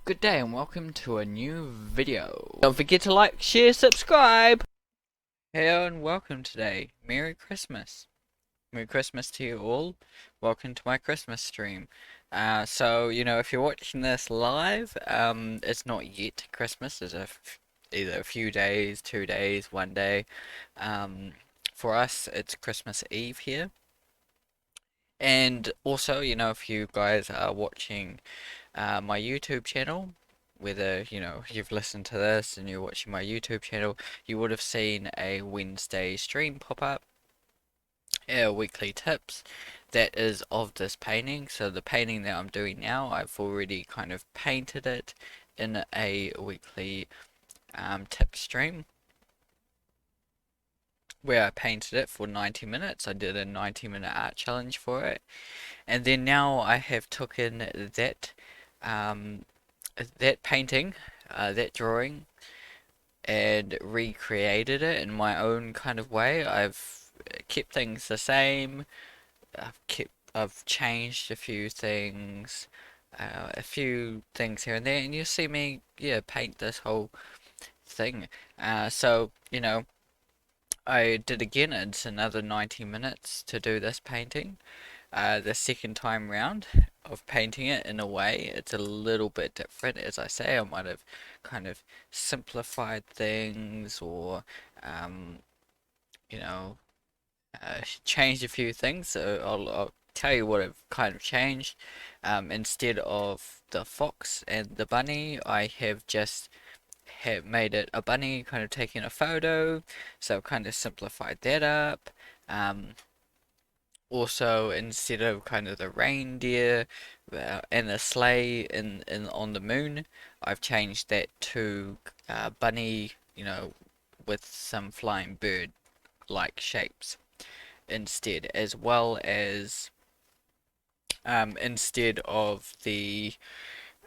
Good day and welcome to a new video. Don't forget to like, share, subscribe! Hello and welcome today. Merry Christmas. Merry Christmas to you all. Welcome to my Christmas stream. If you're watching this live, it's not yet Christmas. It's either a few days, 2 days, 1 day. For us, it's Christmas Eve here. And also, if you guys are watching my YouTube channel, whether you've listened to this and you're watching my YouTube channel, you would have seen a Wednesday stream pop up, weekly tips. That is of this painting. So the painting that I'm doing now, I've already kind of painted it in a weekly tip stream where I painted it for 90 minutes. I did a 90-minute art challenge for it, and then now I have taken um, that painting, that drawing, and recreated it in my own kind of way. I've kept things the same. I've changed a few things here and there, and you'll see me, yeah, paint this whole thing. I did again. It's another 90 minutes to do this painting. The second time round of painting it, in a way, it's a little bit different. As I say, I might have kind of simplified things or, um, you know, changed a few things. So I'll tell you what I've kind of changed. Instead of the fox and the bunny, I have just have made it a bunny kind of taking a photo. So I've kind of simplified that up. Um, Also, instead of kind of the reindeer and the sleigh in on the moon, I've changed that to bunny, with some flying bird-like shapes instead, as well as instead of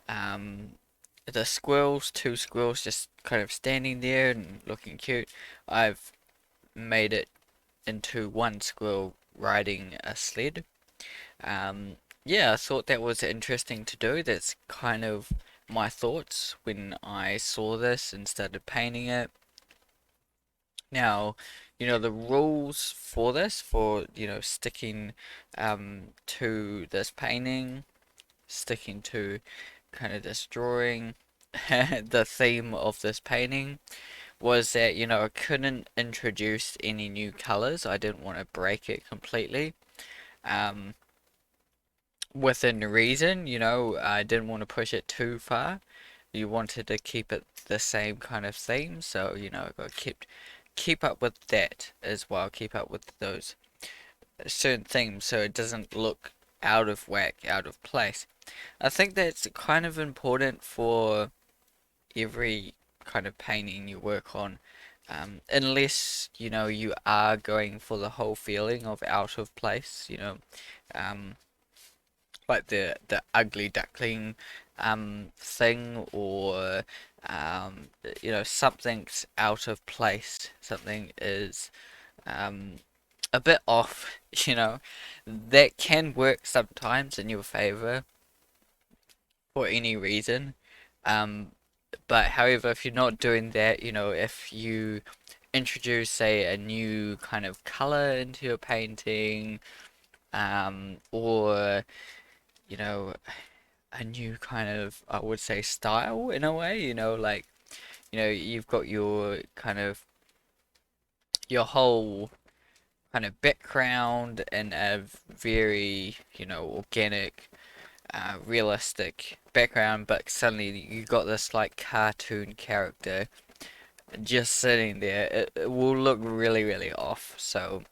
um, the squirrels, two squirrels just kind of standing there and looking cute, I've made it into one squirrel riding a sled. Yeah, I thought that was interesting to do. That's kind of my thoughts when I saw this and started painting it. Now, the rules for this, for, sticking to this painting, sticking to kind of this drawing, the theme of this painting was that, I couldn't introduce any new colors. I didn't want to break it completely. Um, Within reason, I didn't want to push it too far. You wanted to keep it the same kind of theme, so I got keep up with that as well. Keep up with those certain themes so it doesn't look out of whack, out of place. I think that's kind of important for every kind of painting you work on. Unless you are going for the whole feeling of out of place, um, like the ugly duckling thing, or something's out of place, something is um a bit off, that can work sometimes in your favor for any reason. um but however, if you're not doing that, if you introduce, say, a new kind of color into your painting, or you know a new kind of, I would say, style, in a way, like, you've got your kind of your whole kind of background in a very, organic, realistic background, but suddenly you got this like cartoon character just sitting there. It will look really, really off. So,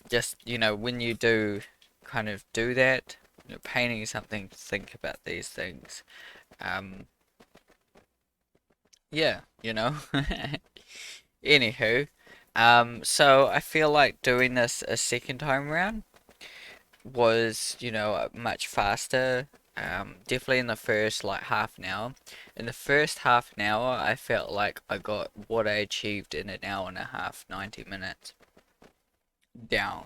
just, when you do kind of do that, painting something, think about these things. Um, Yeah, Anywho, so I feel like doing this a second time around was, much faster. Definitely in the first like half an hour. In the first half an hour, I felt like I got what I achieved in an hour and a half, 90 minutes down.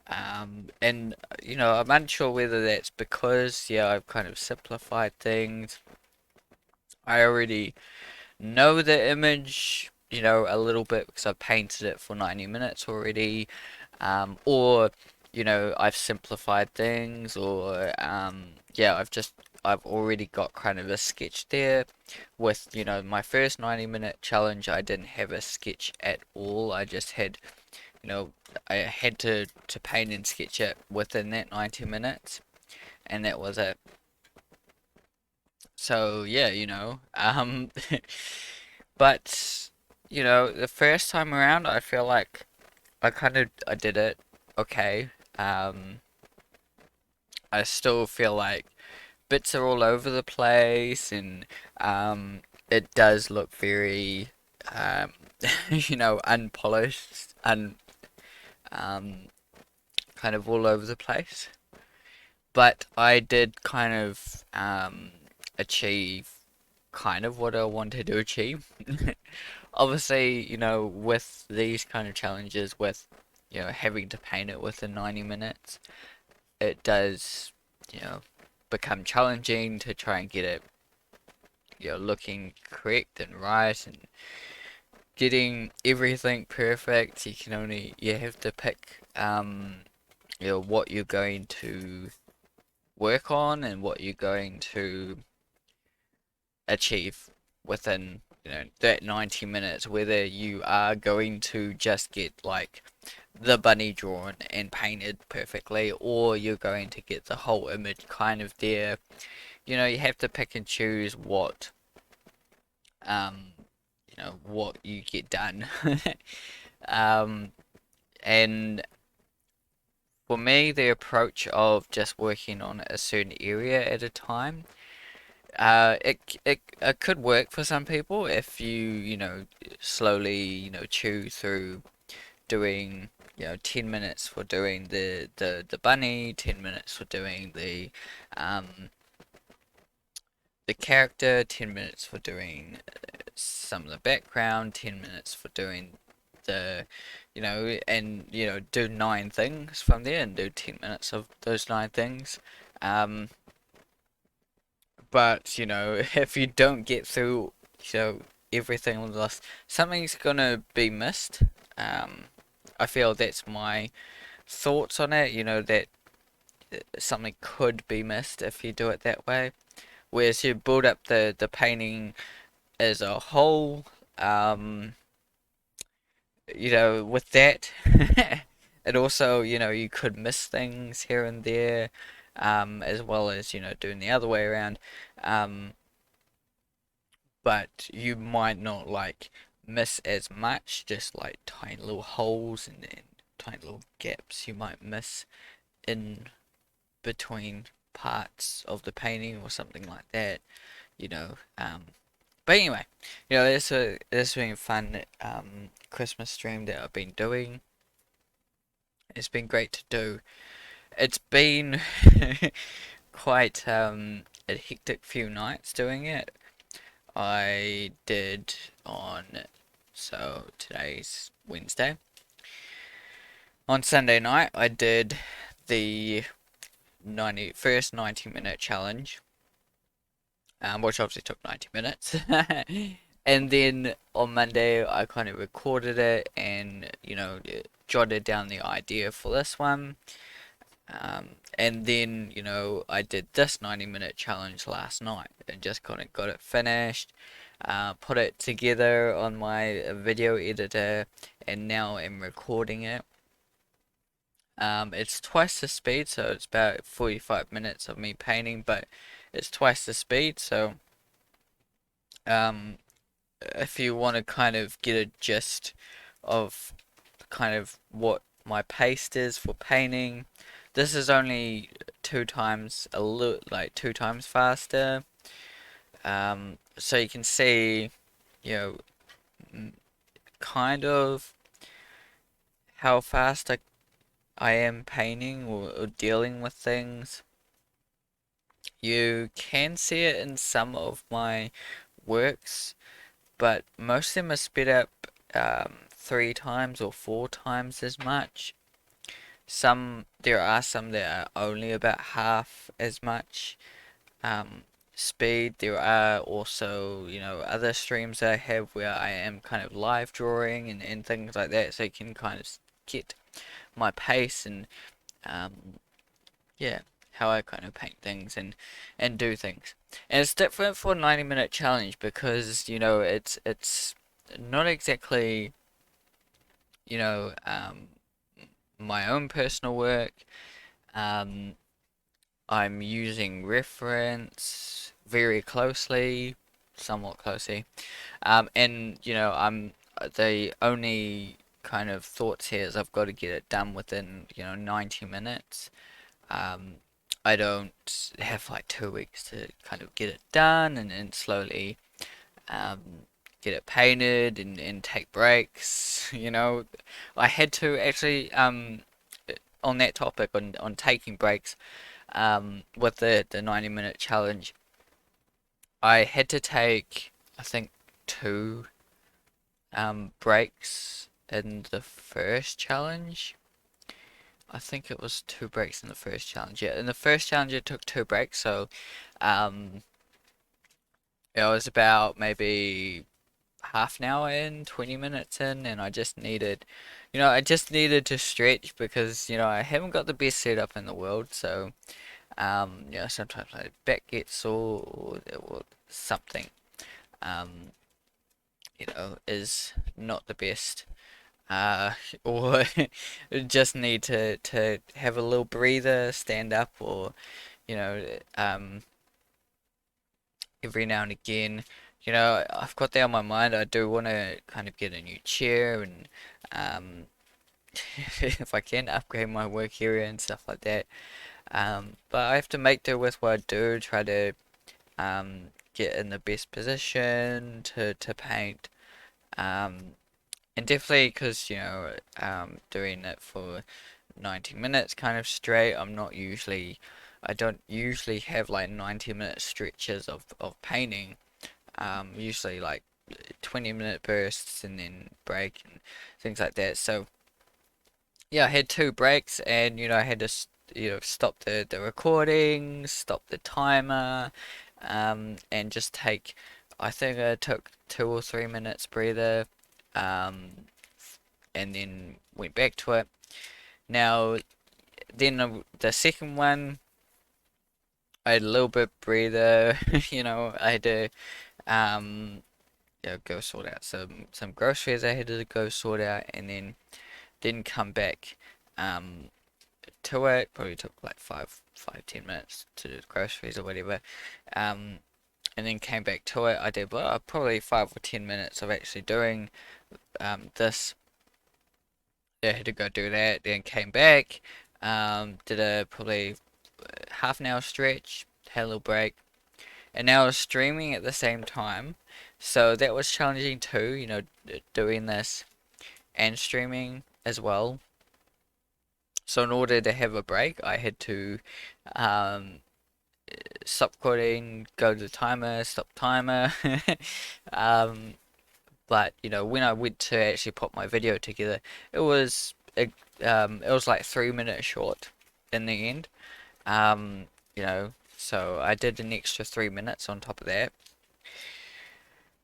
And I'm unsure whether that's because, yeah, I've kind of simplified things, I already know the image, a little bit because I've painted it for 90 minutes already, or I've simplified things, or yeah, I've already got kind of a sketch there. With my first 90-minute challenge, I didn't have a sketch at all. I just had you know I had to paint and sketch it within that 90 minutes, and that was it. So yeah, but the first time around, I feel like I did it okay. I still feel like bits are all over the place, and it does look very um, unpolished and um, kind of all over the place. But I did kind of achieve kind of what I wanted to achieve. Obviously, with these kind of challenges, with having to paint it within 90 minutes, it does, you know, become challenging to try and get it, looking correct and right and getting everything perfect. You have to pick, what you're going to work on and what you're going to achieve within, that 90 minutes, whether you are going to just get like the bunny drawn and painted perfectly, or you're going to get the whole image kind of there. You have to pick and choose um, what you get done. um, and for me, the approach of just working on a certain area at a time, it could work for some people if you slowly chew through doing 10 minutes for doing the bunny, 10 minutes for doing um the character, 10 minutes for doing some of the background, 10 minutes for doing the and do 9 things from there and do 10 minutes of those 9 things. um but if you don't get through everything on the list, something's gonna be missed. I feel that's my thoughts on it, that something could be missed if you do it that way. Whereas you build up the painting as a whole, um, with that, and also, you could miss things here and there, as well as, doing the other way around. Um, but you might not like miss as much, just like tiny little holes and tiny little gaps you might miss in between parts of the painting or something like that, you know. But anyway, this has been a fun Christmas stream that I've been doing. It's been great to do. It's been quite a hectic few nights doing it. I did on so today's Wednesday. On Sunday night, I did the 90-minute challenge, which obviously took 90 minutes. And then on Monday, I kind of recorded it and, jotted down the idea for this one. And then, I did this 90-minute challenge last night and just kind of got it finished, put it together on my video editor, and now I'm recording it. It's twice the speed, so it's about 45 minutes of me painting, but it's twice the speed, so um, if you want to kind of get a gist of kind of what my pace is for painting, this is only two times faster. So you can see, you know, kind of how fast I am painting or dealing with things. You can see it in some of my works, but most of them are sped up 3 times or 4 times as much. There are some that are only about half as much. Um, speed. There are also, other streams that I have where I am kind of live drawing and things like that, so you can kind of get my pace and um, yeah, how I kind of paint things and do things. And it's different for a 90-minute challenge because, it's not exactly, you know, um, my own personal work. Um, I'm using reference very closely, somewhat closely. And I'm the only kind of thoughts here is I've got to get it done within, 90 minutes. Um, I don't have like 2 weeks to kind of get it done and slowly um, get it painted and take breaks. I had to actually on that topic on taking breaks with the 90-minute challenge. I had to take I think two breaks in the first challenge. I think it was two breaks in the first challenge. Yeah, in the first challenge it took two breaks, so um, it was about maybe half an hour in, 20 minutes in, and I just needed to stretch because, I haven't got the best setup in the world, so sometimes my back gets sore or something, um, is not the best. uh, or just need to have a little breather, stand up, or you know, um, every now and again. I've got that on my mind. I do want to kind of get a new chair and, um, if I can, upgrade my work area and stuff like that. But I have to make do with what I do. Try to get in the best position to paint. Um, And definitely because, doing it for 90 minutes kind of straight, I don't usually have like 90-minute stretches of painting. Usually like 20-minute bursts and then break and things like that. So, yeah, I had two breaks and, I had to, stop the recording, stop the timer, and just I think I took 2 or 3 minutes breather. Um, and then went back to it. Now, then the second one, I had a little bit breather. I had to um, go sort out some groceries. I had to go sort out, and then come back um to it. Probably took like 5, 10 minutes to do the groceries or whatever. Um, and then came back to it. I did probably 5 or 10 minutes of actually doing this. I had to go do that, then came back, did a probably half an hour stretch, had a little break, and now I was streaming at the same time. So that was challenging too, doing this and streaming as well. So in order to have a break, I had to um, stop recording, go to the timer, stop timer. um, but when I went to actually put my video together, it was it was like 3 minutes short in the end. Um, so I did an extra 3 minutes on top of that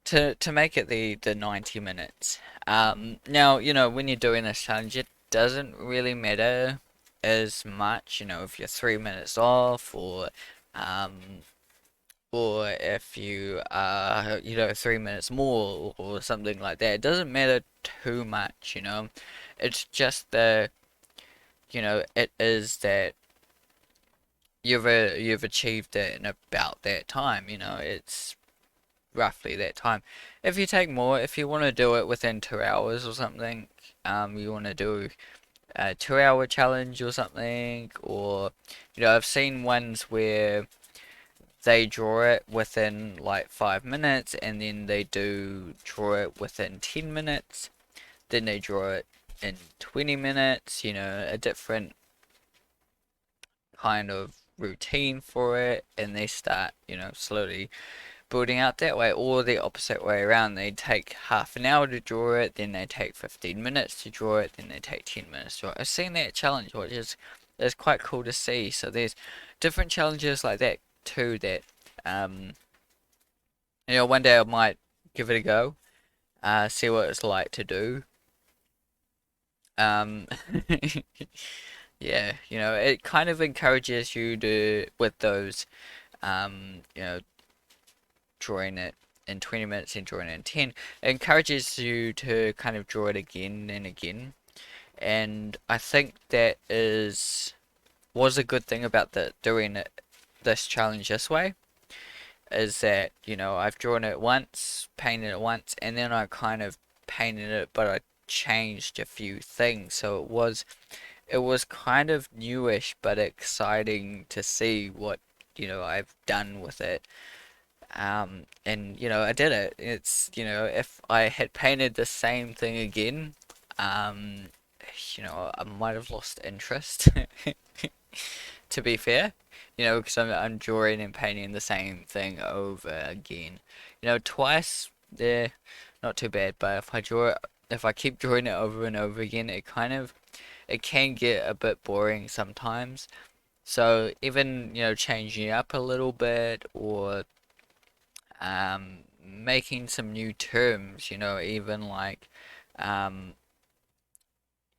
to make it the 90 minutes. Now, when you're doing this challenge, it doesn't really matter as much, if you're 3 minutes off um, or if you are, 3 minutes more or something like that. It doesn't matter too much. It's just it is that you've achieved it in about that time. It's roughly that time. If you take more, if you want to do it within 2 hours or something, you want to do a 2 hour challenge or something, or I've seen ones where they draw it within like 5 minutes and then they do draw it within 10 minutes, then they draw it in 20 minutes, a different kind of routine for it, and they start, slowly building out that way, or the opposite way around. They take half an hour to draw it, then they take 15 minutes to draw it, then they take 10 minutes to draw it. I've seen that challenge, which is quite cool to see. So there's different challenges like that too that Um, one day I might give it a go, see what it's like to do. Um, yeah, it kind of encourages you to, with those, you know, drawing it in 20 minutes and drawing it in 10, it encourages you to kind of draw it again and again. And I think that is was a good thing about doing this challenge this way, is that, I've drawn it once, painted it once, and then I kind of painted it, but I changed a few things. So it was kind of newish but exciting to see what, I've done with it. And I did it. It's, if I had painted the same thing again, um, I might have lost interest, to be fair. Because I'm drawing and painting the same thing over again. Twice, yeah, not too bad. But if I keep drawing it over and over again, it can get a bit boring sometimes. So even, changing up a little bit, or making some new terms, even like, um,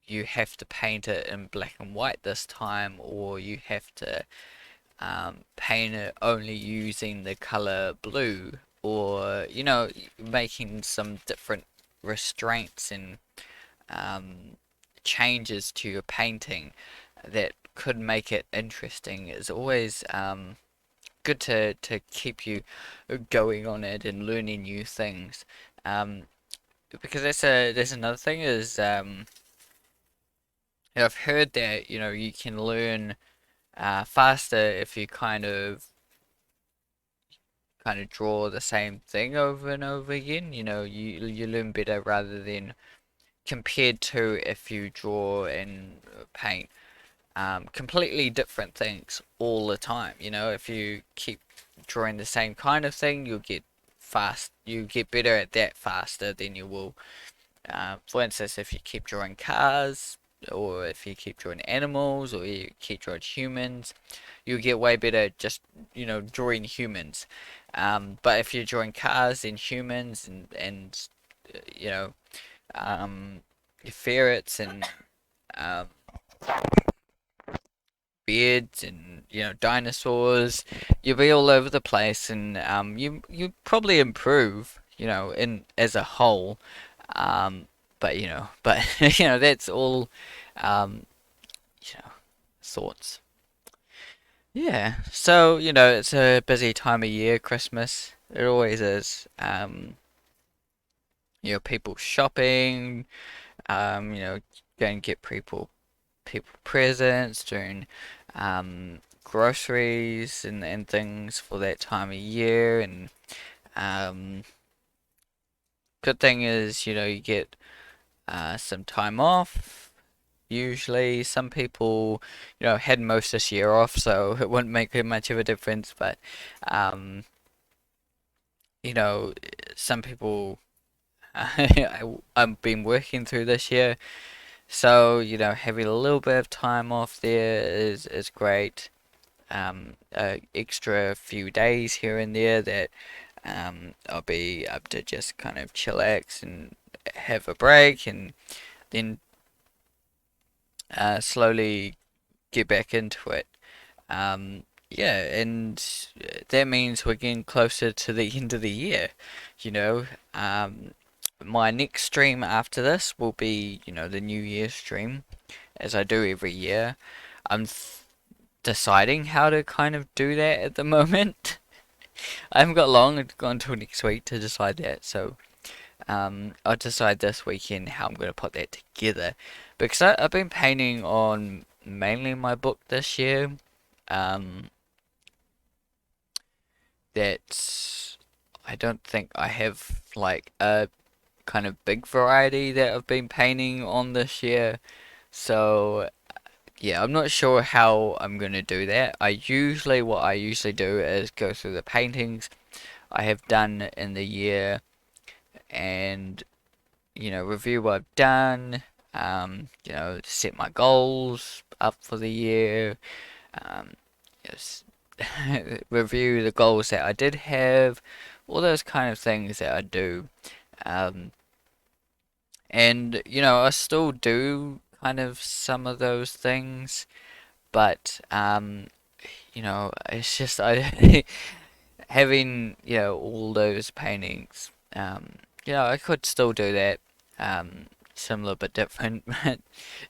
you have to paint it in black and white this time, or you have to paint it only using the color blue, or making some different restraints and um, changes to your painting that could make it interesting is always good to keep you going on it and learning new things. Um, because there's another thing is, I've heard that you can learn faster if you kind of draw the same thing over and over again. You learn better rather than compared to if you draw and paint completely different things all the time. If you keep drawing the same kind of thing, you get better at that faster than you will. For instance, if you keep drawing cars, or if you keep drawing animals, or you keep drawing humans, you'll get way better at just, drawing humans. But if you're drawing cars and humans and you know, um, ferrets and um, beards and dinosaurs, you'll be all over the place, and you probably improve, in as a whole. Um, but that's all, um, thoughts. Yeah. So it's a busy time of year, Christmas. It always is. People shopping. Go and get people presents, doing groceries and things for that time of year. And um, good thing is, you get some time off. Usually, some people, had most this year off, so it wouldn't make much of a difference. But um, you know, some people, I've been working through this year, so having a little bit of time off there is great. Extra few days here and there that I'll be able to just kind of chillax and have a break, and then slowly get back into it. Yeah, and that means we're getting closer to the end of the year. You know, um, my next stream after this will be, the New Year stream, as I do every year. I'm deciding how to kind of do that at the moment. I haven't got long, it's gone until next week to decide that, so I'll decide this weekend how I'm going to put that together. Because I've been painting on mainly my book this year. Um, that I don't think I have like a kind of big variety that I've been painting on this year. So yeah, I'm not sure how I'm gonna do that. What I usually do is go through the paintings I have done in the year, and review what I've done. Set my goals up for the year. Um, review the goals that I did have, all those kind of things that I do. Um, and I still do kind of some of those things, but it's just I having all those paintings. I could still do that. Similar but different. But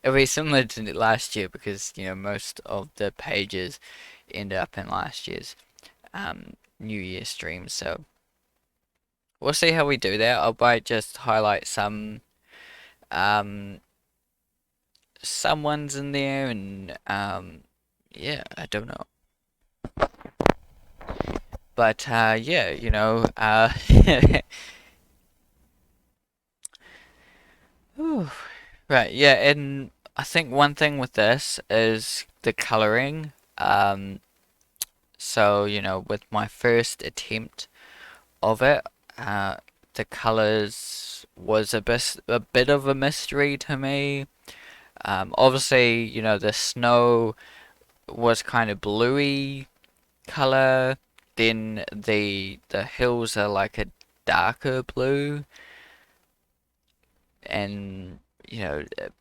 it'll be similar to last year because most of the pages end up in last year's New Year stream. So we'll see how we do that. I might just highlight um some ones in there, and yeah, I don't know. But yeah, whew. Right, yeah, and I think one thing with this is the coloring. So, with my first attempt of it, uh, the colors was a bit of a mystery to me. Obviously, the snow was kind of bluey color. Then the hills are like a darker blue, and it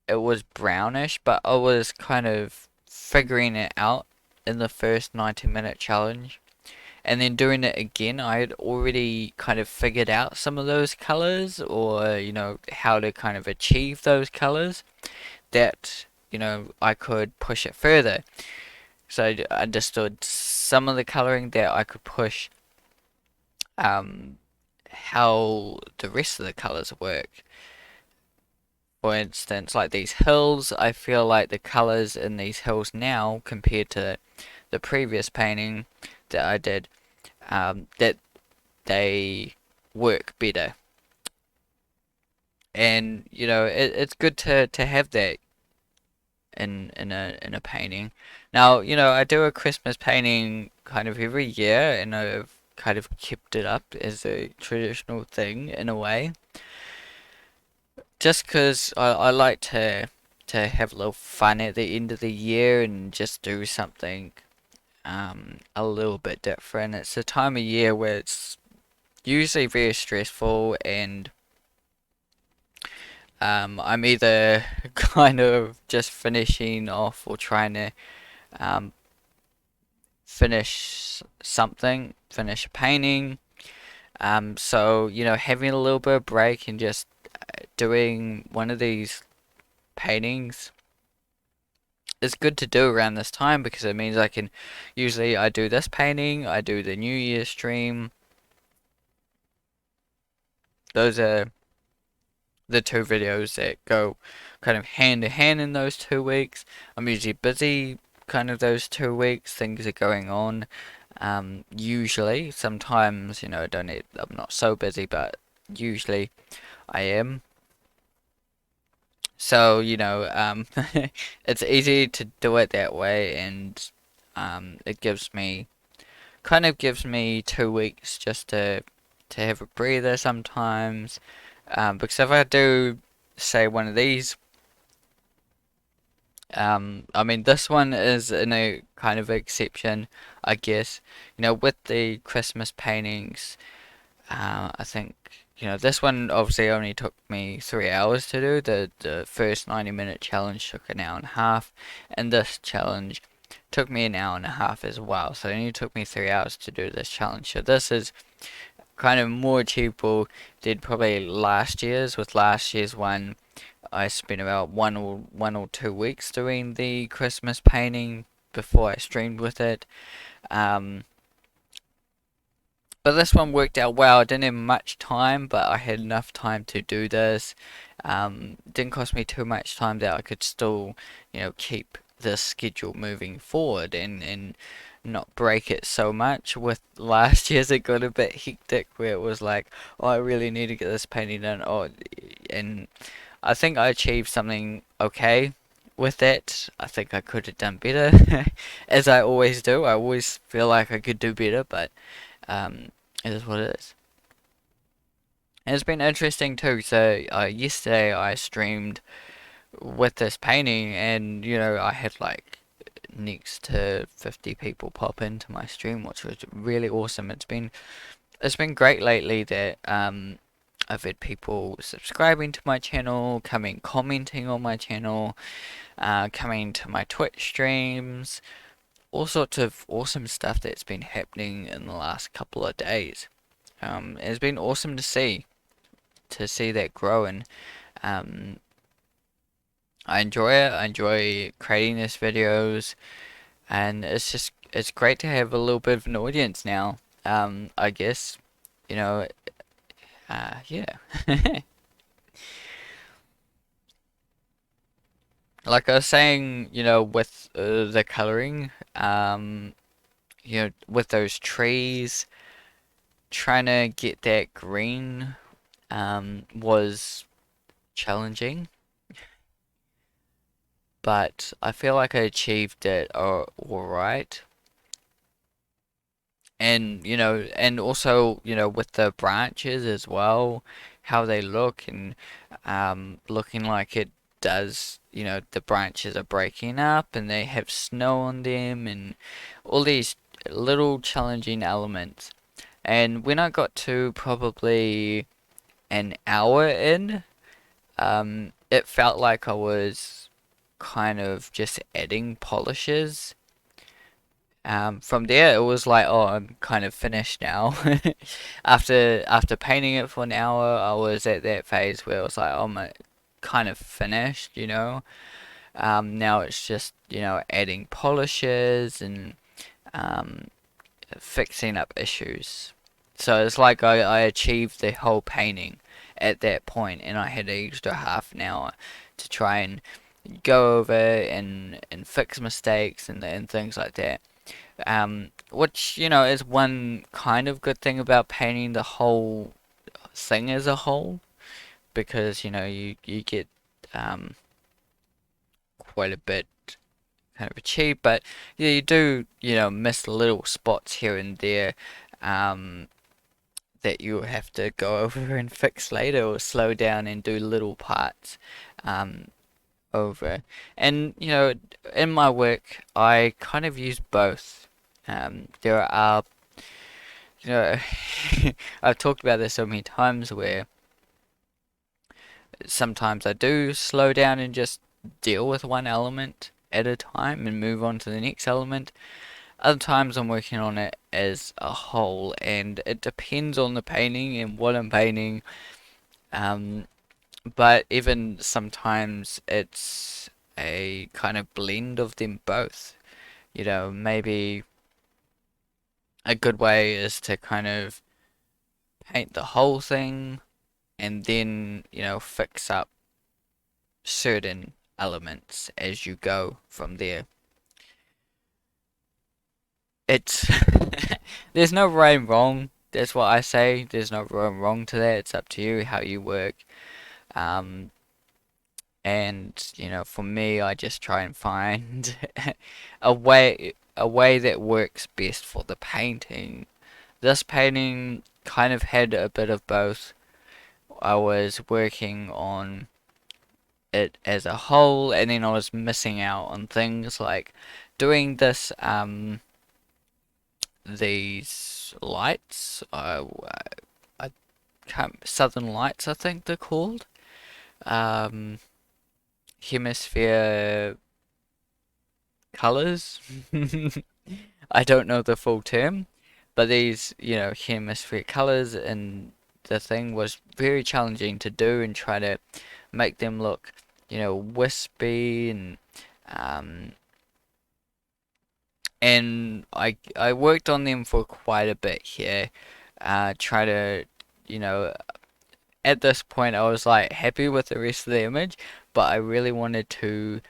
was brownish, but I was kind of figuring it out in the first 90-minute challenge. And then doing it again, I had already kind of figured out some of those colors, or how to kind of achieve those colors that I could push it further. So I understood some of the coloring that I could push, um, how the rest of the colors work. For instance, like these hills, I feel like the colors in these hills now compared to the previous painting that I did, that they work better. And it's good to have that in a painting. Now, I do a Christmas painting kind of every year, and I've kind of kept it up as a traditional thing in a way. Just 'cause I like to have a little fun at the end of the year and just do something a little bit different. It's a time of year where it's usually very stressful, and I'm either kind of just finishing off or trying to um, finish a painting. So having a little bit of break and just doing one of these paintings is good to do around this time, because it means I do this painting, I do the New Year stream. Those are the two videos that go kind of hand in hand in those 2 weeks. I'm usually busy kind of those 2 weeks. Things are going on. Usually, sometimes I don't. I'm not so busy, but usually I am. So it's easy to do it that way, and it gives me 2 weeks just to have a breather sometimes. Because if I do, say, one of these, I mean, this one is in a kind of exception, I guess. With the Christmas paintings, I think, this one obviously only took me 3 hours to do. The first 90-minute challenge took an hour and a half, and this challenge took me an hour and a half as well. So it only took me 3 hours to do this challenge. So this is kind of more achievable than probably last year's. With last year's one, I spent about 1 or 2 weeks doing the Christmas painting before I streamed with it. Um, but this one worked out well. I didn't have much time, but I had enough time to do this. Didn't cost me too much time that I could still, keep the schedule moving forward, and not break it so much. With last year's, it got a bit hectic where it was like, oh, I really need to get this painting done. Oh, and I think I achieved something okay with that. I think I could have done better, as I always do. I always feel like I could do better, but um, it is what it is. And it's been interesting too. So yesterday I streamed with this painting, and I had like next to 50 people pop into my stream, which was really awesome. It's been great lately that I've had people subscribing to my channel, coming commenting on my channel, coming to my Twitch streams, all sorts of awesome stuff that's been happening in the last couple of days. It's been awesome to see that grow, and um, I enjoy it. I enjoy creating these videos, and it's great to have a little bit of an audience now. I guess, you know, yeah. Like I was saying, with the coloring, with those trees, trying to get that green, was challenging, but I feel like I achieved it all right. And also, with the branches as well, how they look, and looking like it does, the branches are breaking up and they have snow on them and all these little challenging elements. And when I got to probably an hour in, it felt like I was kind of just adding polishes. From there, it was like, oh, I'm kind of finished now. After painting it for an hour, I was at that phase where I was like, oh, I'm kind of finished. Now it's just, adding polishes and um, fixing up issues. So it's like I achieved the whole painting at that point, and I had an extra half an hour to try and go over and fix mistakes and things like that. Which, is one kind of good thing about painting the whole thing as a whole, because, you get um, quite a bit kind of achieved, but yeah, you do, miss little spots here and there, um, that you have to go over and fix later, or slow down and do little parts um, over. And, in my work, I kind of use both. There are, you know, I've talked about this so many times where sometimes I do slow down and just deal with one element at a time and move on to the next element. Other times I'm working on it as a whole, and it depends on the painting and what I'm painting. Um, but even sometimes it's a kind of blend of them both. Maybe a good way is to kind of paint the whole thing and then, fix up certain elements as you go from there. It's there's no right and wrong. That's what I say. There's no right and wrong to that. It's up to you how you work. Um, and for me, I just try and find a way that works best for the painting. This painting kind of had a bit of both. I was working on it as a whole, and then I was missing out on things like doing these lights. I can't, Southern Lights, I think they're called. Um, Hemisphere colors. I don't know the full term, but these, hemisphere colors and the thing was very challenging to do and try to make them look, wispy um, and I worked on them for quite a bit here. Try to, you know, at this point I was like happy with the rest of the image, but I really wanted to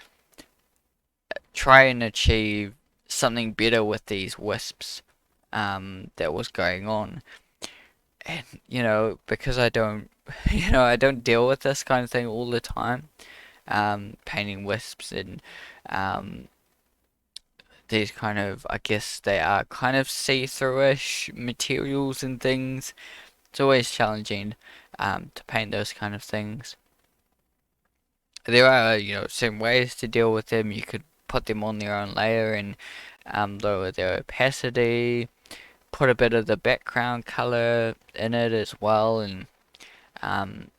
try and achieve something better with these wisps that was going on. And because I don't, I don't deal with this kind of thing all the time, painting wisps and um, these kind of, I guess they are kind of see-through-ish materials and things. It's always challenging to paint those kind of things. There are, certain ways to deal with them. You could put them on their own layer and lower their opacity, put a bit of the background color in it as well, and um,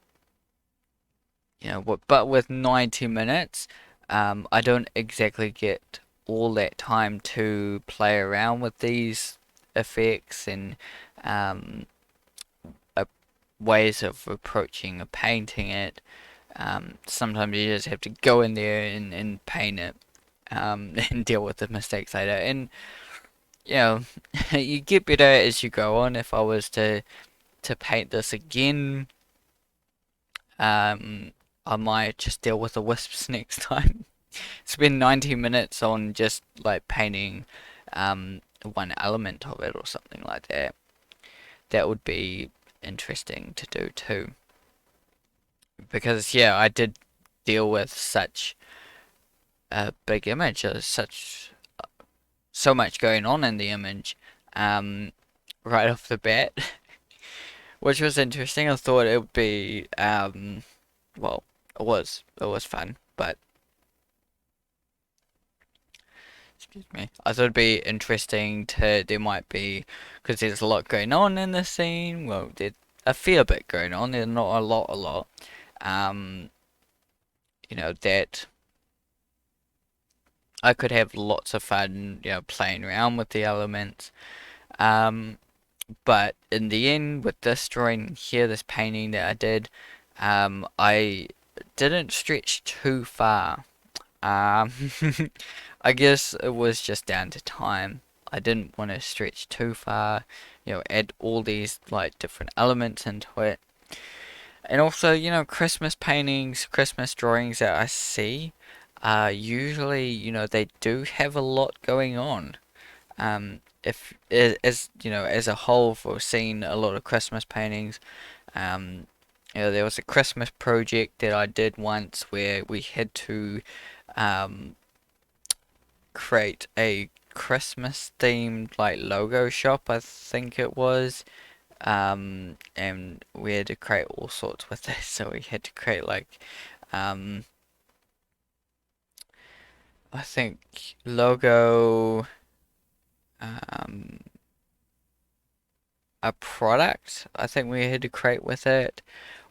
but with 90 minutes, I don't exactly get all that time to play around with these effects and um, uh, ways of approaching or painting it. Sometimes you just have to go in there and paint it and deal with the mistakes later. And you know, you get better as you go on. If I was to paint this again, um, I might just deal with the wisps next time. Spend 90 minutes on just like painting one element of it or something like that. That would be interesting to do too. Because yeah, I did deal with such a big image, so much going on in the image, um, right off the bat, which was interesting. I thought it would be, well, it was fun, but excuse me, I thought it'd be interesting there might be, because there's a lot going on in the scene. Well, there's a fair bit going on. There's not a lot. Um, that I could have lots of fun, playing around with the elements. Um, but in the end, with this drawing here, this painting that I did, I didn't stretch too far. Um, I guess it was just down to time. I didn't want to stretch too far, add all these like different elements into it. And also, Christmas paintings, Christmas drawings that I see, usually, they do have a lot going on. If as a whole, for seeing a lot of Christmas paintings, um, there was a Christmas project that I did once where we had to um, create a Christmas themed like logo shop, I think it was. And we had to create all sorts with this, so we had to create like um, I think logo, um, a product I think we had to create with it,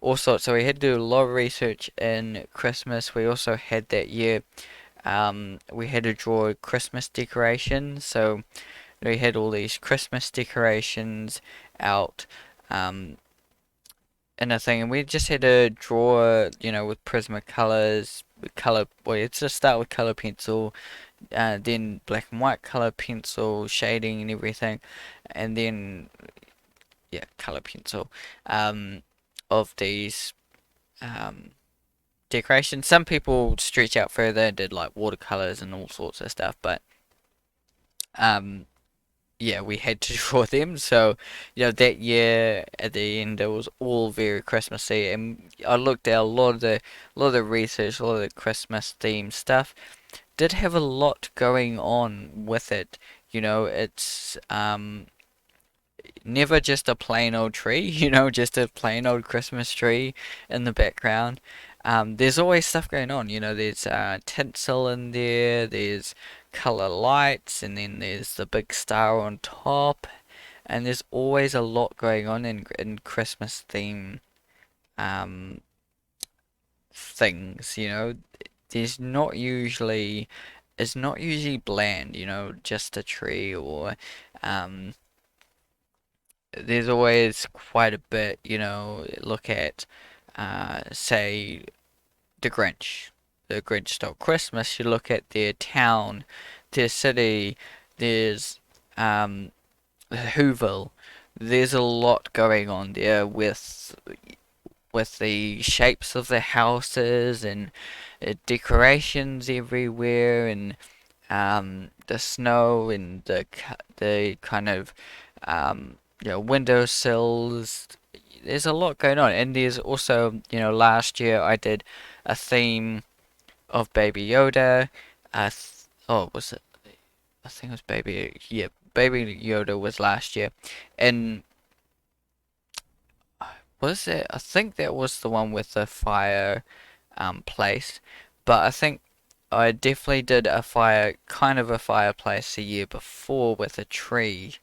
all sorts. So we had to do a lot of research in Christmas. We also had that year, we had to draw Christmas decorations. So we had all these Christmas decorations out, um, in a thing, and we just had to draw, with Prismacolors, with color. Well, it's just start with color pencil, then black and white color pencil, shading and everything, and then yeah, color pencil, um, of these um, decorations. Some people stretch out further and did like watercolors and all sorts of stuff, but um, yeah, we had to draw them. So, that year at the end, it was all very Christmassy, and I looked at a lot of the research, a lot of the Christmas themed stuff. Did have a lot going on with it. It's never just a plain old tree, just a plain old Christmas tree in the background. There's always stuff going on, there's tinsel in there, there's color lights, and then there's the big star on top, and there's always a lot going on in Christmas theme um, things, There's not usually, it's not usually bland, just a tree or um, there's always quite a bit, look at, say, the Grinch. The Grinch Stole Christmas, you look at their town, their city, there's Whoville. There's a lot going on there with the shapes of the houses and decorations everywhere and the snow and the kind of windowsills. There's a lot going on, and there's also, last year I did a theme of Baby Yoda. Oh, was it? I think it was Yeah, Baby Yoda was last year, and was it? I think that was the one with the fire place, but I think I definitely did kind of a fireplace the year before with a tree.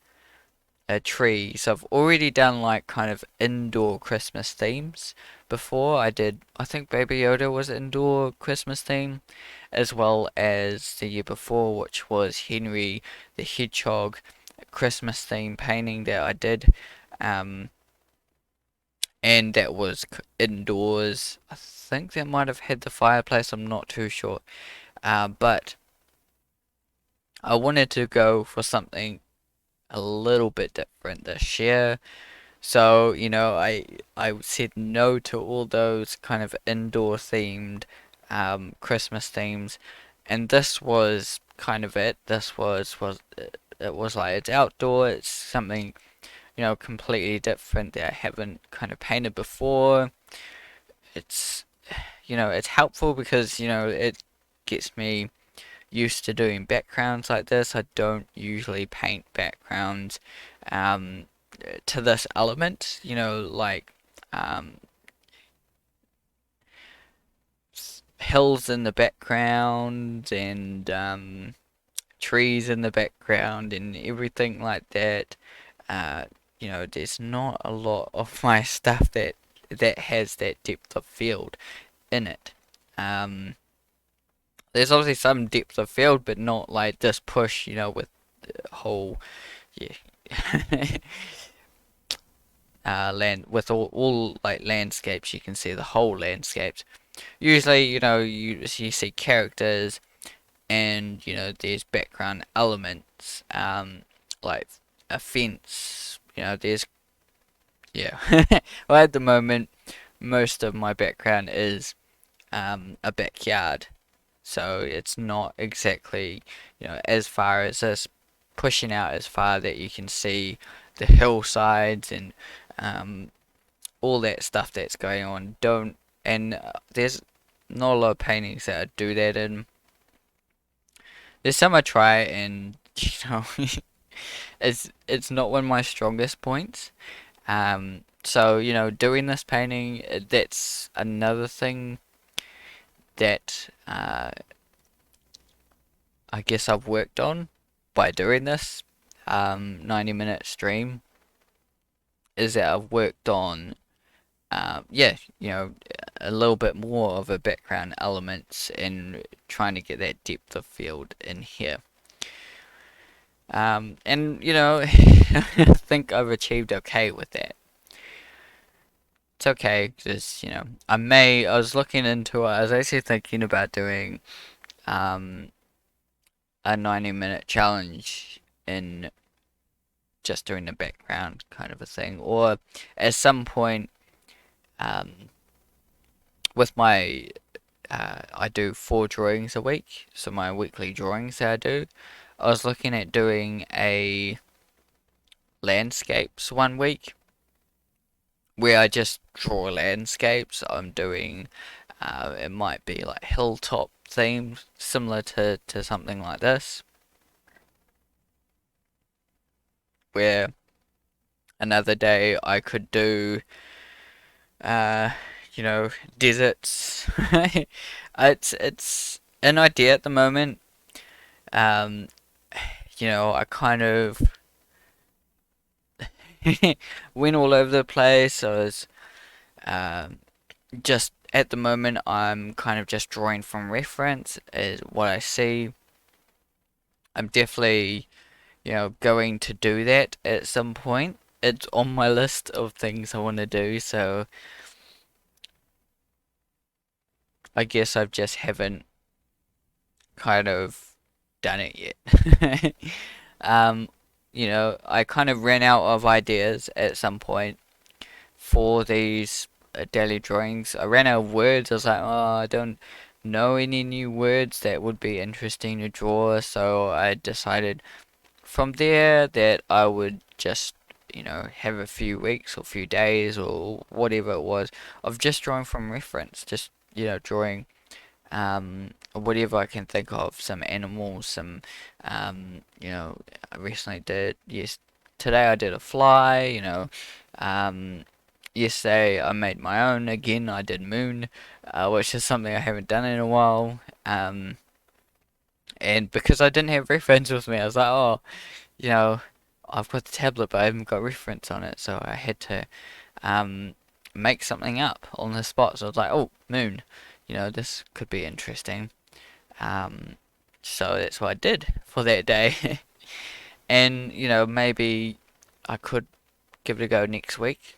So I've already done like kind of indoor Christmas themes before. I think Baby Yoda was indoor Christmas theme, as well as the year before, which was Henry the Hedgehog Christmas theme painting that I did. Um, and that was indoors. I think that might have had the fireplace, I'm not too sure. But I wanted to go for something a little bit different this year. So, I said no to all those kind of indoor themed Christmas themes, and this was kind of it. This was it was like it's outdoor. It's something completely different that I haven't kind of painted before. It's it's helpful because it gets me used to doing backgrounds like this. I don't usually paint backgrounds um, to this element, like um, hills in the background and trees in the background and everything like that. Uh, there's not a lot of my stuff that has that depth of field in it. Um, there's obviously some depth of field, but not like this push, with the whole yeah. Land with all like landscapes, you can see the whole landscapes. Usually, you see characters and there's background elements, like a fence. There's yeah. Well, at the moment, most of my background is a backyard, so it's not exactly as far as this, pushing out as far that you can see the hillsides and um, all that stuff that's going on. Don't and there's not a lot of paintings that I do that in. There's some I try and it's not one of my strongest points. So doing this painting, that's another thing that I guess I've worked on by doing this 90-minute stream, is that I've worked on yeah, a little bit more of a background elements and trying to get that depth of field in here. And I think I've achieved okay with that. It's okay because I was looking into it. I was actually thinking about doing um a 90-minute challenge in just doing the background kind of a thing, or at some point um with my I do 4 drawings a week, so my weekly drawings that I do. I was looking at doing a landscapes one week where I just draw landscapes. I'm doing it might be like hilltop themes, similar to something like this, where another day I could do uh you know deserts. It's an idea at the moment. Um, I kind of went all over the place. I was um, just at the moment, I'm kind of just drawing from reference is what I see. I'm definitely, going to do that at some point. It's on my list of things I want to do, so I guess I just haven't kind of done it yet. um, I kind of ran out of ideas at some point for these daily drawings. I ran out of words. I was like, oh, I don't know any new words that would be interesting to draw. So I decided from there that I would just, have a few weeks or few days or whatever it was of just drawing from reference. Just, drawing whatever I can think of, some animals, I recently did, yes, today I did a fly, um, yesterday I made my own, again I did moon, which is something I haven't done in a while, And because I didn't have reference with me, I was like, oh, you know, I've got the tablet, but I haven't got reference on it, so I had to um, make something up on the spot. So I was like, oh, moon, this could be interesting. Um, so that's what I did for that day. And, maybe I could give it a go next week.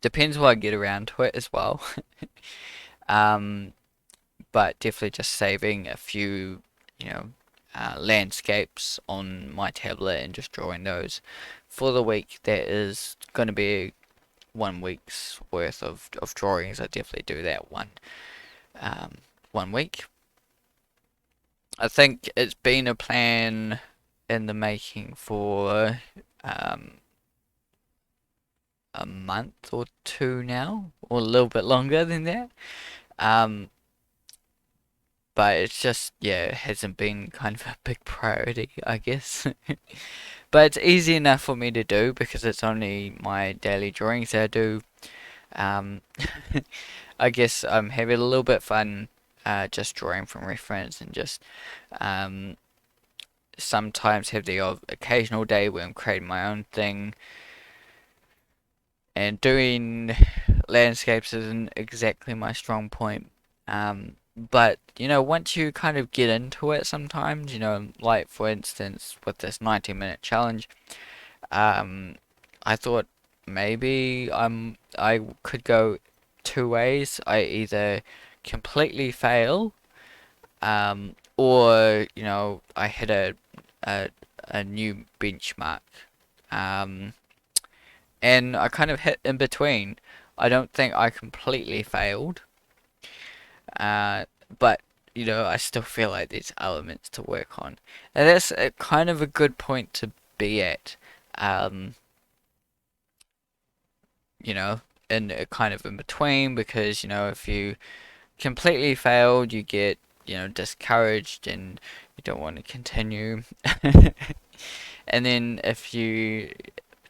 Depends what I get around to it as well. Um, but definitely just saving a few, you know, landscapes on my tablet and just drawing those for the week. That is going to be 1 week's worth of drawings. I definitely do that um, 1 week. I think it's been a plan in the making for um, a month or two now, or a little bit longer than that. Um, but it's just, yeah, it hasn't been kind of a big priority, I guess. But it's easy enough for me to do because it's only my daily drawings that I do. Um, I guess I'm having a little bit fun just drawing from reference and just um, sometimes have the occasional day where I'm creating my own thing and doing landscapes isn't exactly my strong point. But once you kind of get into it sometimes, like for instance with this 90-minute challenge, um, I thought maybe I could go two ways. I either completely fail, or I hit a a new benchmark. Um, and I kind of hit in between. I don't think I completely failed, uh, but I still feel like there's elements to work on, and that's kind of a good point to be at. Um, you know, in kind of in between because if you completely failed, you get discouraged and you don't want to continue. And then if you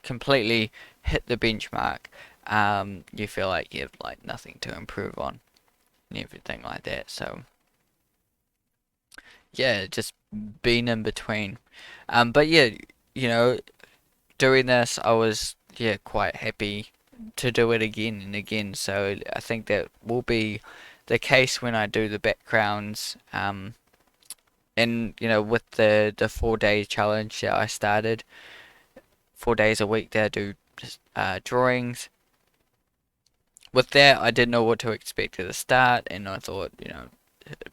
completely hit the benchmark, you feel like you have like nothing to improve on and everything like that. So yeah, just being in between. But yeah, you know, doing this, I was quite happy to do it again and again. So I think that will be the case when I do the backgrounds. And with the 4 day challenge that I started, 4 days a week that I do drawings. With that, I didn't know what to expect at the start, and I thought,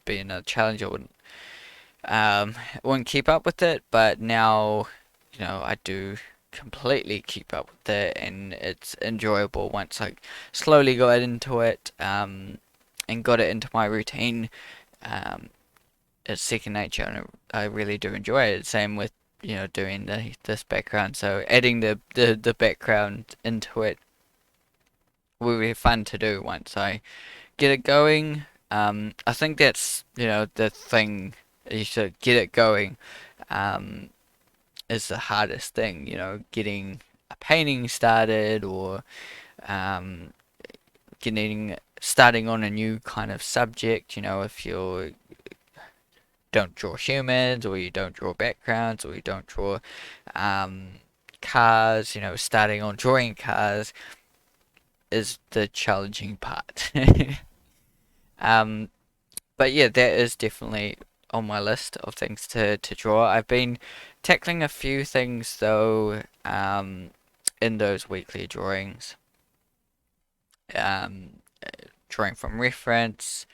being a challenge, I wouldn't keep up with it. But now, I do completely keep up with it, and it's enjoyable once I slowly got into it, and got it into my routine. Um, it's second nature, and I really do enjoy it. Same with doing this background. So adding the background into it will be fun to do once I get it going. I think that's the thing. You should get it going. Um, is the hardest thing. Getting a painting started or um, getting starting on a new kind of subject. If you don't draw humans or you don't draw backgrounds or you don't draw um, cars. Starting on drawing cars is the challenging part. um, but yeah, that is definitely on my list of things to draw. I've been tackling a few things though, in those weekly drawings. Um, Drawing from reference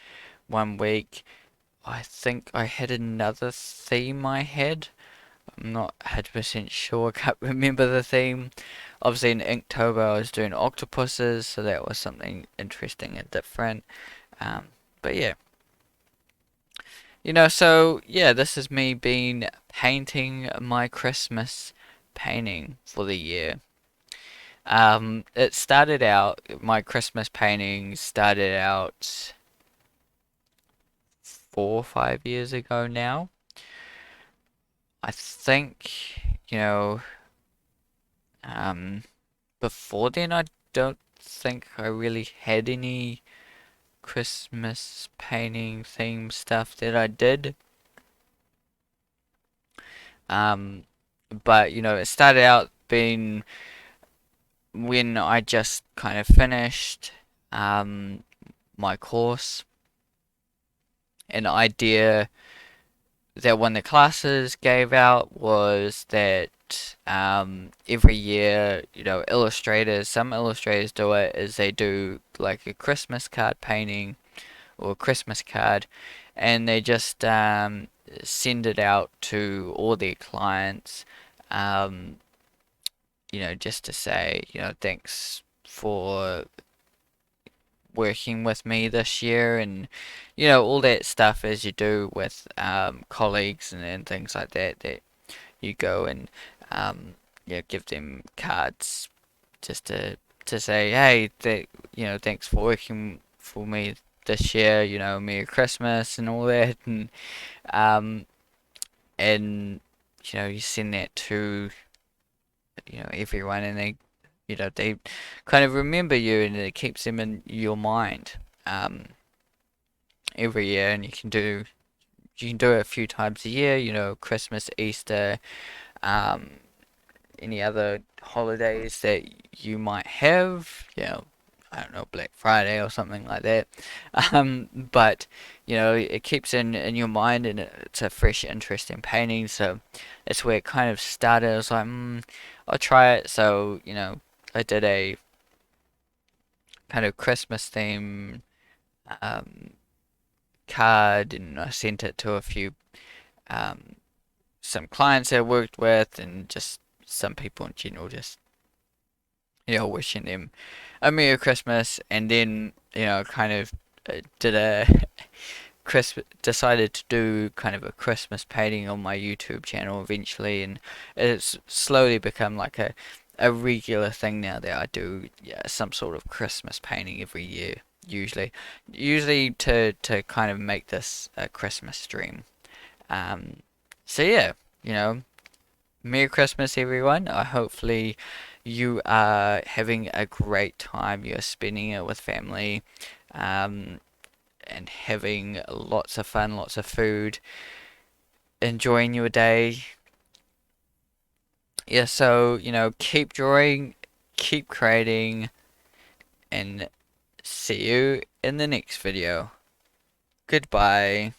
1 week. I think I had another theme I had. I'm not 100% sure. I can't remember the theme. Obviously in Inktober I was doing octopuses, so that was something interesting and different. But yeah. So yeah, this is me being painting my Christmas painting for the year. It started out, my Christmas painting started out 4 or 5 years ago now. I think, you know, um, before then I don't think I really had any Christmas painting theme stuff that I did. Um, but it started out being when I just kind of finished um, my course. An idea that one of the classes gave out was that every year, some illustrators do it, is they do like a Christmas card painting or a Christmas card, and they just send it out to all their clients, um, just to say, thanks for working with me this year, and all that stuff as you do with colleagues and things like that, that you go and give them cards just to say, hey, thanks for working for me this year, Merry Christmas and all that, um and you send that to everyone, and they kind of remember you, and it keeps them in your mind um every year. And you can do it a few times a year, Christmas, Easter, um any other holidays that you might have, I don't know, Black Friday or something like that. But it keeps in your mind, and it's a fresh interest in painting. So that's where it kind of started. I was like, I'll try it. So I did a kind of Christmas theme um, card, and I sent it to a few um, some clients that I worked with, and just some people in general, just wishing them a Merry Christmas. And then kind of did a decided to do kind of a Christmas painting on my YouTube channel eventually, and it's slowly become like a regular thing now that I do, yeah, some sort of Christmas painting every year, usually to kind of make this a Christmas stream. Um, so yeah, you know, Merry Christmas, everyone. Hopefully you are having a great time. You're spending it with family, um, and having lots of fun, lots of food, enjoying your day. Yeah, so, keep drawing, keep creating, and see you in the next video. Goodbye.